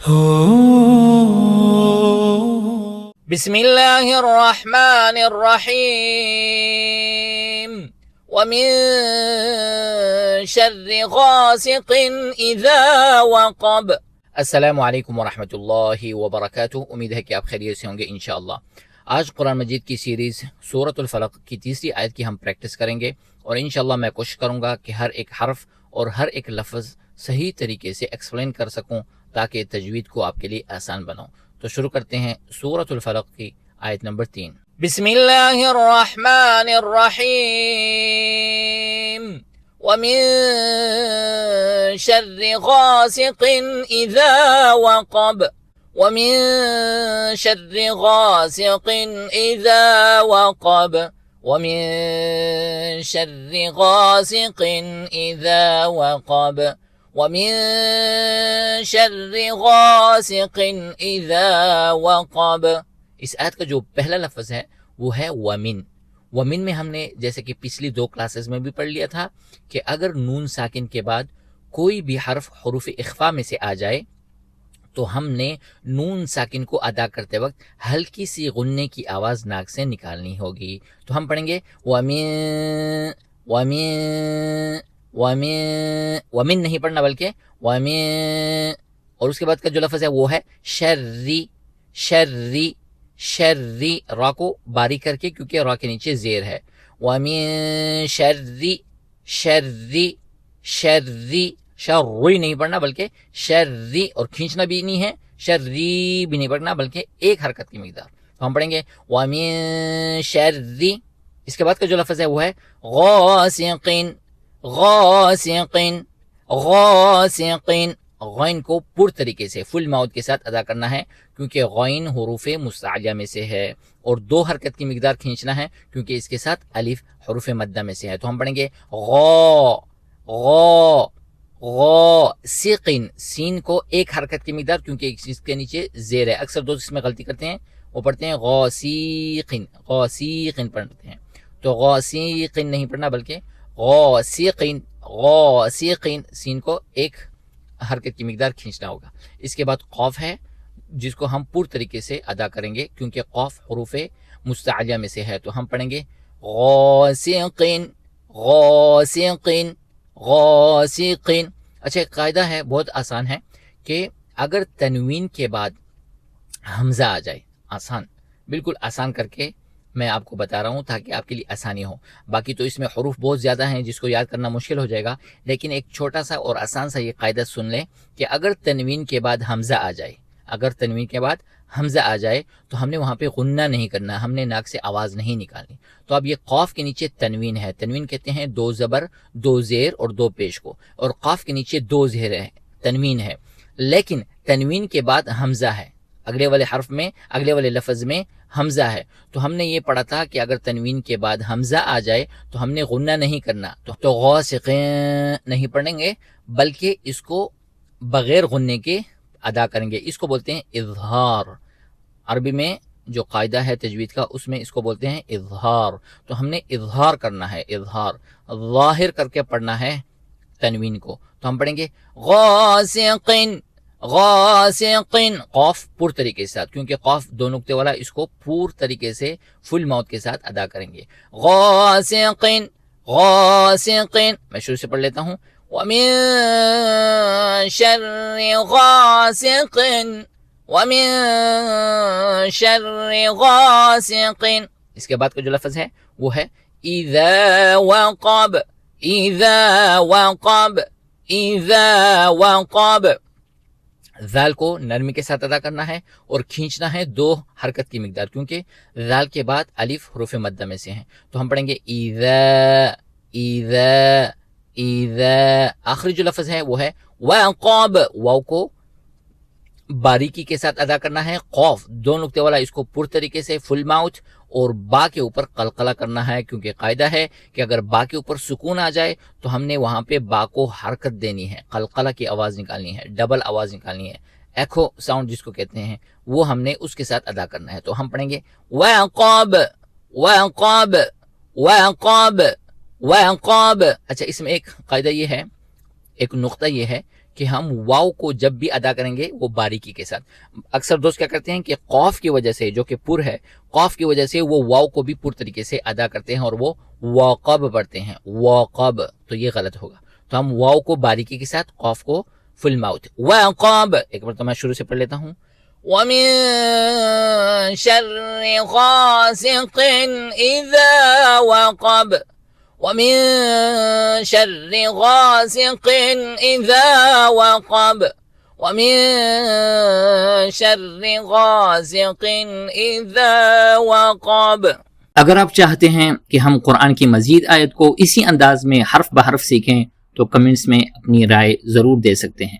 بسم اللہ الرحمن الرحیم ومن شر غاسق اذا وقب۔ السلام علیکم ورحمۃ اللہ وبرکاتہ، امید ہے کہ آپ خیریت سے ہوں گے انشاءاللہ۔ آج قرآن مجید کی سیریز سورۃ الفلق کی تیسری آیت کی ہم پریکٹس کریں گے، اور انشاءاللہ میں کوشش کروں گا کہ ہر ایک حرف اور ہر ایک لفظ صحیح طریقے سے ایکسپلین کر سکوں تاکہ تجوید کو آپ کے لیے آسان بناؤں۔ تو شروع کرتے ہیں سورۃ الفلق کی آیت نمبر 3۔ بسم اللہ الرحمن الرحیم ومن شر غاسق اذا وقب ومن شر غاسق اذا وقب ومن شر غاسق اذا وقب ومن شر غاسق اذا وقب۔ اس آیت کا جو پہلا لفظ ہے وہ ہے ومن۔ ومن میں ہم نے جیسے کہ پچھلی 2 کلاسز میں بھی پڑھ لیا تھا کہ اگر نون ساکن کے بعد کوئی بھی حرف حروف اخفا میں سے آ جائے تو ہم نے نون ساکن کو ادا کرتے وقت ہلکی سی غننے کی آواز ناک سے نکالنی ہوگی۔ تو ہم پڑھیں گے ومن ومن ومن ومن نہیں پڑھنا بلکہ ومن، اور اس کے بعد کا جو لفظ ہے وہ ہے شری شری شری، را کو باریک کر کے کیونکہ را کے نیچے زیر ہے۔ ومن شری شری شری، شری نہیں پڑھنا بلکہ شری، اور کھینچنا بھی نہیں ہے، شری بھی نہیں پڑھنا بلکہ ایک حرکت کی مقدار۔ تو ہم پڑھیں گے ومن شری، اس کے بعد کا جو لفظ ہے وہ ہے غاسقین غاسقین غاسقین۔ غین کو پر طریقے سے فل ماؤتھ کے ساتھ ادا کرنا ہے کیونکہ غین حروف مستعلیہ میں سے ہے، اور 2 حرکت کی مقدار کھینچنا ہے کیونکہ اس کے ساتھ الف حروف مدہ میں سے ہے۔ تو ہم پڑھیں گے غا غا غاسقین، سین کو ایک حرکت کی مقدار کیونکہ اس کے نیچے زیر ہے۔ اکثر دوست اس میں غلطی کرتے ہیں، وہ پڑھتے ہیں غاسقین غاسقین پڑھتے ہیں، تو غاسقین نہیں پڑھنا بلکہ غاسقین غاسقین، سین کو ایک حرکت کی مقدار کھینچنا ہوگا۔ اس کے بعد قاف ہے جس کو ہم پور طریقے سے ادا کریں گے کیونکہ قاف حروف مستعلیہ میں سے ہے۔ تو ہم پڑھیں گے غاسقین غاسقین غاسقین۔ اچھا، ایک قاعدہ ہے بہت آسان ہے کہ اگر تنوین کے بعد حمزہ آ جائے، آسان بالکل آسان کر کے میں آپ کو بتا رہا ہوں تاکہ آپ کے لیے آسانی ہو، باقی تو اس میں حروف بہت زیادہ ہیں جس کو یاد کرنا مشکل ہو جائے گا، لیکن ایک چھوٹا سا اور آسان سا یہ قاعدہ سن لیں کہ اگر تنوین کے بعد حمزہ آ جائے، اگر تنوین کے بعد حمزہ آ جائے تو ہم نے وہاں پہ غنہ نہیں کرنا، ہم نے ناک سے آواز نہیں نکالنی۔ تو اب یہ قاف کے نیچے تنوین ہے، تنوین کہتے ہیں 2 زبر 2 زیر اور 2 پیش کو، اور قاف کے نیچے 2 زیر ہے، تنوین ہے، لیکن تنوین کے بعد حمزہ ہے، اگلے والے حرف میں اگلے والے لفظ میں حمزہ ہے۔ تو ہم نے یہ پڑھا تھا کہ اگر تنوین کے بعد حمزہ آ جائے تو ہم نے غنہ نہیں کرنا، تو غاسقین نہیں پڑھیں گے بلکہ اس کو بغیر غننے کے ادا کریں گے۔ اس کو بولتے ہیں اظہار، عربی میں جو قاعدہ ہے تجوید کا اس میں اس کو بولتے ہیں اظہار۔ تو ہم نے اظہار کرنا ہے، اظہار ظاہر کر کے پڑھنا ہے تنوین کو۔ تو ہم پڑھیں گے غاسقین غاسقین، قاف پر طریقے کے ساتھ کیونکہ قاف 2 نقطے والا، اس کو پور طریقے سے فل ماؤتھ کے ساتھ ادا کریں گے۔ غاسقین غاسقین، میں شروع سے پڑھ لیتا ہوں۔ ومن شر غاسق ومن شر غاسق، اس کے بعد کا جو لفظ ہے وہ ہے اذا وقب اذا وقب اذا وقب۔ ذال کو نرمی کے ساتھ ادا کرنا ہے اور کھینچنا ہے 2 حرکت کی مقدار کیونکہ ذال کے بعد الف حروف مدہ میں سے ہیں۔ تو ہم پڑھیں گے اذا اذا اذا۔ آخری جو لفظ ہے وہ ہے وقب، واو کو باریکی کے ساتھ ادا کرنا ہے، قاف 2 نقطے والا، اس کو پر طریقے سے فل ماؤتھ اور با کے اوپر قلقلہ کرنا ہے کیونکہ قاعدہ ہے کہ اگر با کے اوپر سکون آ جائے تو ہم نے وہاں پہ با کو حرکت دینی ہے، قلقلہ کی آواز نکالنی ہے، ڈبل آواز نکالنی ہے، ایکھو ساؤنڈ جس کو کہتے ہیں، وہ ہم نے اس کے ساتھ ادا کرنا ہے۔ تو ہم پڑھیں گے وقب وقب وقب وقب۔ اچھا، اس میں ایک قاعدہ یہ ہے، ایک نقطہ یہ ہے کہ ہم واو کو جب بھی ادا کریں گے وہ باریکی کے ساتھ. اکثر دوست کیا کرتے ہیں کہ قوف کی وجہ سے، جو کہ پر ہے، قوف کی وجہ سے وہ واو کو بھی پر طریقے سے ادا کرتے ہیں اور وہ واقب پڑھتے ہیں، واقب. تو یہ غلط ہوگا. تو ہم واو کو باریکی کے ساتھ، قوف کو فل ماؤتھ. واقب. ایک بار تو میں شروع سے پڑھ لیتا ہوں. وَمِن شَرِّ غَاسِقٍ إِذَا وَقَبَ وَمِن شَرِّ غَاسِقٍ إِذَا وَقَبَ وَمِن شَرِّ غَاسِقٍ إِذَا وَقَبَ. اگر آپ چاہتے ہیں کہ ہم قرآن کی مزید آیت کو اسی انداز میں حرف بحرف سیکھیں تو کمنٹس میں اپنی رائے ضرور دے سکتے ہیں.